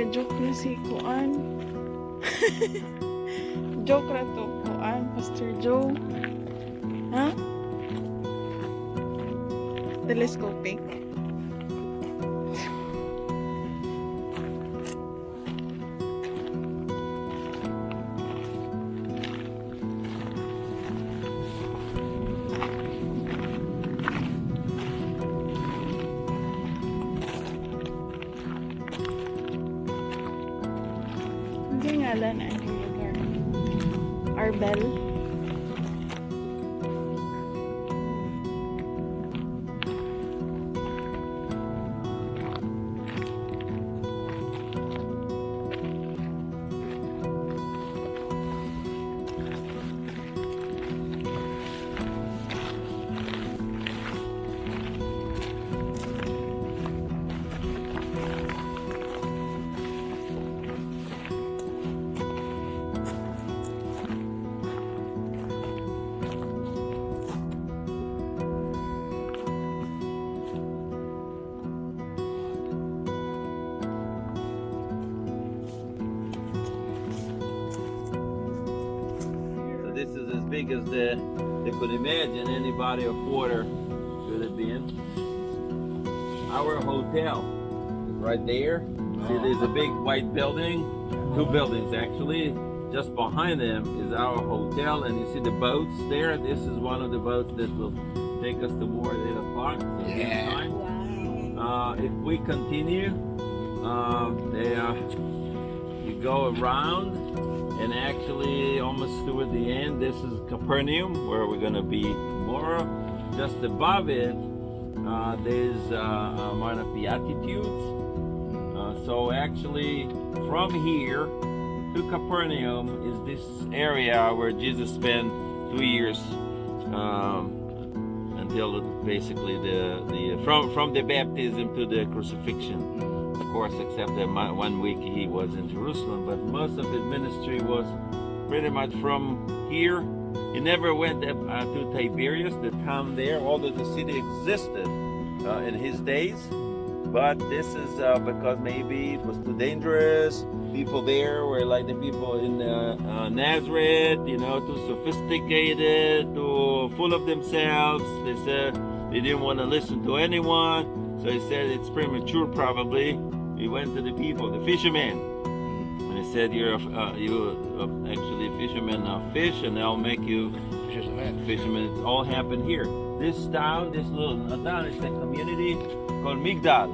Nag-joke na si Kuan. Joke na to, Kuan, Pastor Joe. Ha? Telescoping. Ano ngalan ang lugar? Arbel? This is as big as they could imagine any body of water should have been. Our hotel is right there. See, there's a big white building, two buildings actually. Just behind them is our hotel, and you see the boats there. This is one of the boats that will take us to more at 8 o'clock. So Yeah. if we continue, you go around. And actually, almost toward the end, this is Capernaum, where we're going to be tomorrow. Just above it, there's Mount of Beatitudes. So actually, from here to Capernaum is this area where Jesus spent 2 years until basically from the baptism to the crucifixion. Of course, except that 1 week he was in Jerusalem, but most of his ministry was pretty much from here. He never went up to Tiberias, the town there, although the city existed in his days. But this is because maybe it was too dangerous. People there were like the people in Nazareth, too sophisticated, too full of themselves. They said they didn't want to listen to anyone. So he said it's premature probably. He went to the people, the fishermen, and he said, you're actually a fisherman of fish, and I'll make you fishermen. It all happened here. This town, this little town, is a community called Migdal.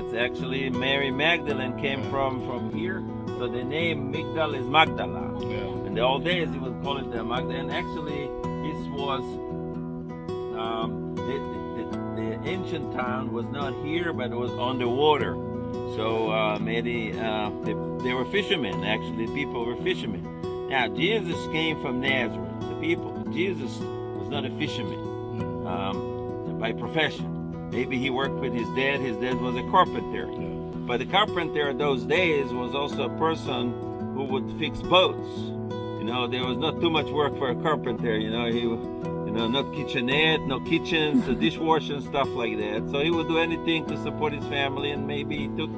It's actually Mary Magdalene came from here. So the name Migdal is Magdala. Yeah. In the old days, he would call it the Magdala. And actually, this was the ancient town was not here, but it was on the water. So maybe they were fishermen. Actually, people were fishermen. Now Jesus came from Nazareth. Jesus was not a fisherman by profession. Maybe he worked with his dad. His dad was a carpenter. Yeah. But the carpenter in those days was also a person who would fix boats. There was not too much work for a carpenter. Not kitchenette, no kitchens, dishwasher, and stuff like that. So he would do anything to support his family, and maybe he took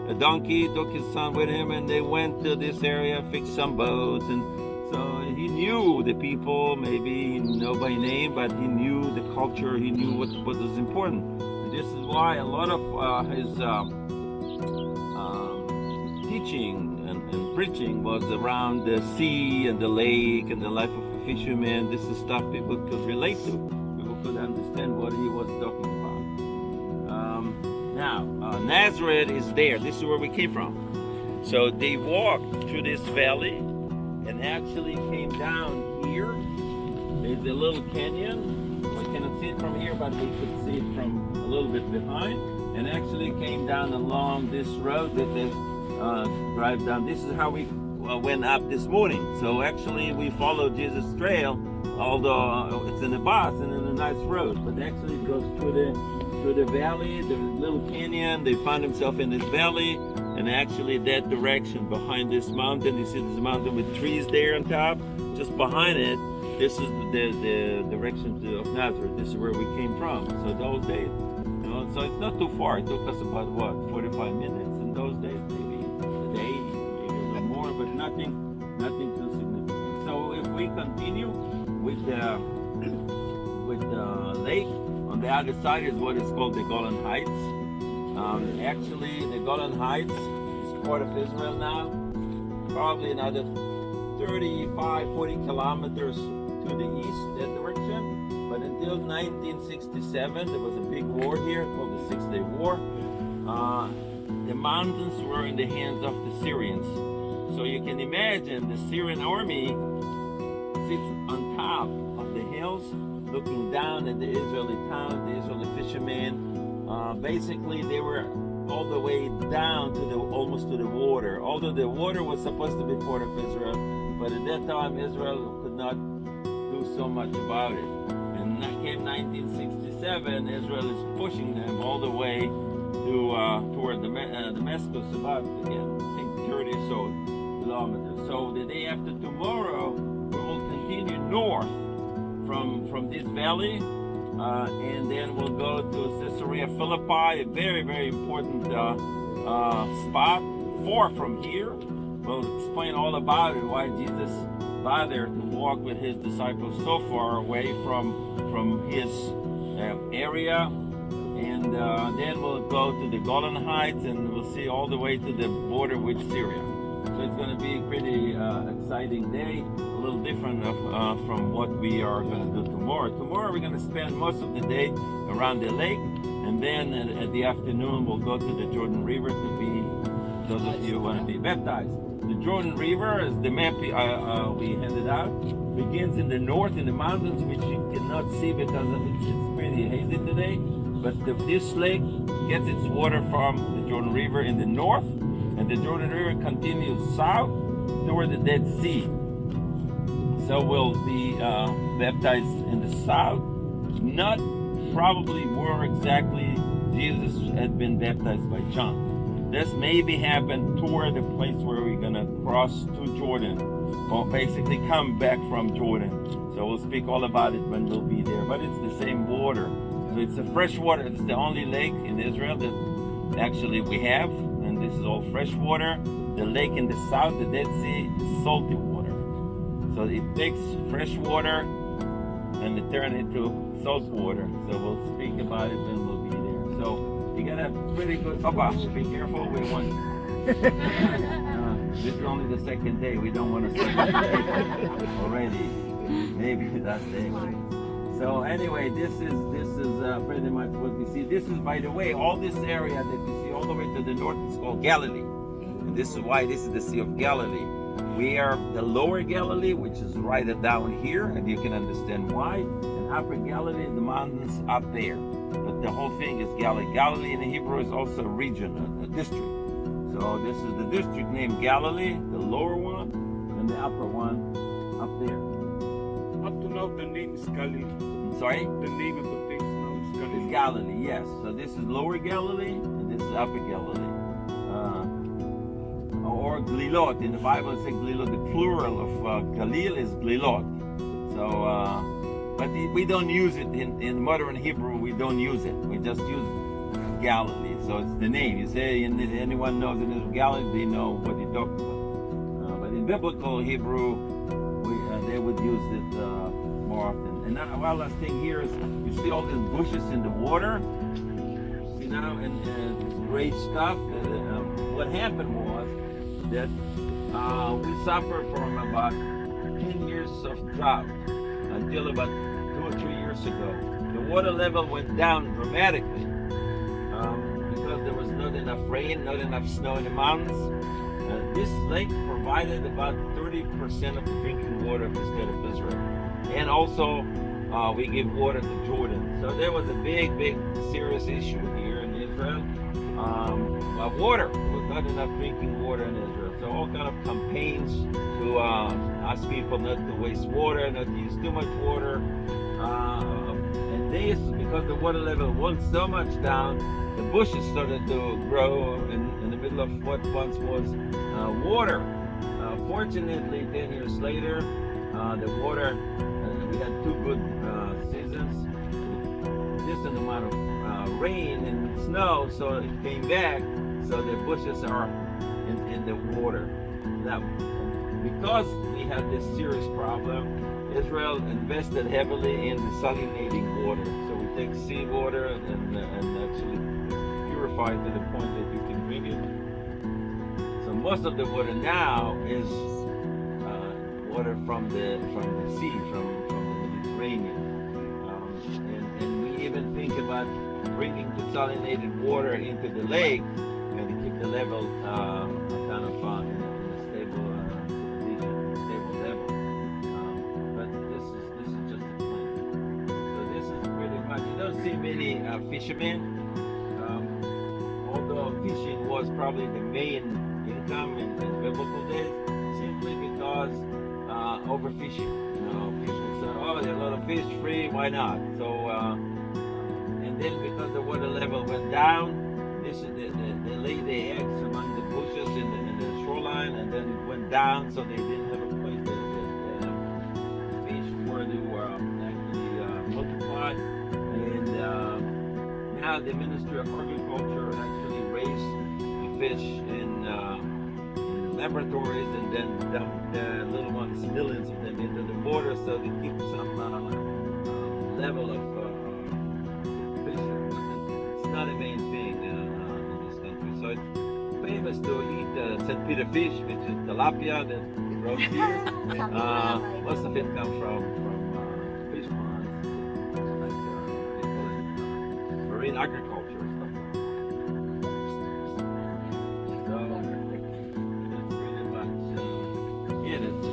a donkey, took his son with him, and they went to this area, fixed some boats. And so he knew the people, maybe he didn't know by name, but he knew the culture, he knew what was important. And this is why a lot of his teaching and preaching was around the sea and the lake and the life of a fisherman. This is stuff people could relate to. People could understand what he was talking about. Now, Nazareth is there. This is where we came from. So they walked through this valley and actually came down here. There's a little canyon. We cannot see it from here, but we could see it from a little bit behind. And actually came down along this road that they drive down. This is how we went up this morning. So actually we followed Jesus' trail, although it's in a bus and in a nice road. But actually it goes through the valley, the little canyon. They found themselves in this valley, and actually that direction behind this mountain. You see this mountain with trees there on top. Just behind it, this is the direction of Nazareth. This is where we came from. So those days, so it's not too far. It took us about 45 minutes in those days, maybe. nothing too significant. So if we continue with the lake, on the other side is what is called the Golan Heights. Actually, the Golan Heights is part of Israel now. Probably another 35, 40 kilometers to the east, that direction. But until 1967, there was a big war here called the Six-Day War. The mountains were in the hands of the Syrians. So you can imagine the Syrian army sits on top of the hills, looking down at the Israeli towns, the Israeli fishermen. Basically, they were all the way down to almost to the water. Although the water was supposed to be part of Israel, but at that time Israel could not do so much about it. And that came 1967. Israel is pushing them all the way to toward Damascus, about again, I think 30 or so kilometers. So the day after tomorrow, we will continue north from this valley. And then we'll go to Caesarea Philippi, a very, very important spot, far from here. We'll explain all about it, why Jesus bothered to walk with his disciples so far away from his area. And then we'll go to the Golan Heights, and we'll see all the way to the border with Syria. So it's going to be a pretty exciting day, a little different from what we are going to do tomorrow. Tomorrow we're going to spend most of the day around the lake, and then at the afternoon we'll go to the Jordan River to be, those of you who want to be baptized. The Jordan River, as the map we handed out, begins in the north in the mountains, which you cannot see because it's pretty hazy today. But this lake gets its water from the Jordan River in the north, and the Jordan River continues south toward the Dead Sea. So we'll be baptized in the south, not probably where exactly Jesus had been baptized by John. This maybe happened toward the place where we're going to cross to Jordan, or basically come back from Jordan. So we'll speak all about it when we'll be there. But it's the same water. So it's a fresh water. It's the only lake in Israel that actually we have. And this is all fresh water. The lake in the south, the Dead Sea, is salty water. So it takes fresh water and it turns into salt water. So we'll speak about it when we'll be there. So you gotta have pretty good. Be careful. We want. This is only the second day. We don't want to start already. Maybe last day. So anyway, this is pretty much what we see. This is, by the way, all this area that you see all the way to the north is called Galilee. And this is why this is the Sea of Galilee. We are the lower Galilee, which is right down here, and you can understand why. And upper Galilee, the mountains up there. But the whole thing is Galilee. Galilee in Hebrew is also a region, a district. So this is the district named Galilee, the lower one, and the upper one up there. Up to now, the name is Galilee. I'm sorry? The name of the place now is Galilee. It's Galilee, yes. So this is lower Galilee, and this is upper Galilee. Or Glilot. In the Bible it says Glilot. The plural of Galil is Glilot. So, but we don't use it in modern Hebrew. We don't use it. We just use Galilee. So it's the name. You say anyone knows it is Galilee, they know what you're talking about. But in biblical Hebrew, they would use it more often. And now, one last thing here is you see all these bushes in the water, you know, and this great stuff. What happened was that we suffered from about 10 years of drought until about 2 or 3 years ago. The water level went down dramatically because there was not enough rain, not enough snow in the mountains. This lake provided about 30% of the drinking water of the state of Israel. And also, we give water to Jordan. So there was a big, serious issue here in Israel. Water. There was not enough drinking water in Israel. So all kind of campaigns to ask people not to waste water, not to use too much water. And this, because the water level went so much down, the bushes started to grow in the middle of what once was water. Fortunately, 10 years later, the water, we had 2 good seasons, decent amount of rain and snow, so it came back, so the bushes are in the water. level. Because we had this serious problem, Israel invested heavily in desalinating water. So we take seawater and actually purify it to the point that you can drink it. So most of the water now is water from the sea, from the Mediterranean. And we even think about bringing desalinated water into the lake and to keep the level kind of in a stable condition, stable level. But this is just a claim. So this is pretty much. You don't see many fishermen, although fishing was probably the main income in biblical days, simply because overfishing. You know, people said, "Oh, there are a lot of fish free. Why not?" So. And then because the water level went down, they laid their eggs among the bushes in the shoreline, and then it went down, so they didn't have a place to fish where they were actually multiplied. And now the Ministry of Agriculture actually raised the fish in laboratories and then dump the little ones, millions of them, into the water so they keep some level of fishing. It's not a main thing in this country. So it's famous to eat St. Peter fish, which is tilapia that grows here. Most of it comes from fish ponds, like they call it marine agriculture and stuff. So it's pretty much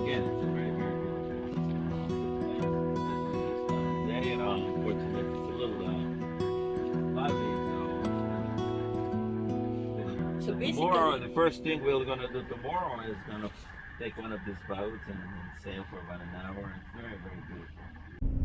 it's a very, very good day. Unfortunately, it's a little cloudy, So tomorrow, the first thing we're gonna do tomorrow is gonna take one of these boats and sail for about an hour. It's very, very beautiful.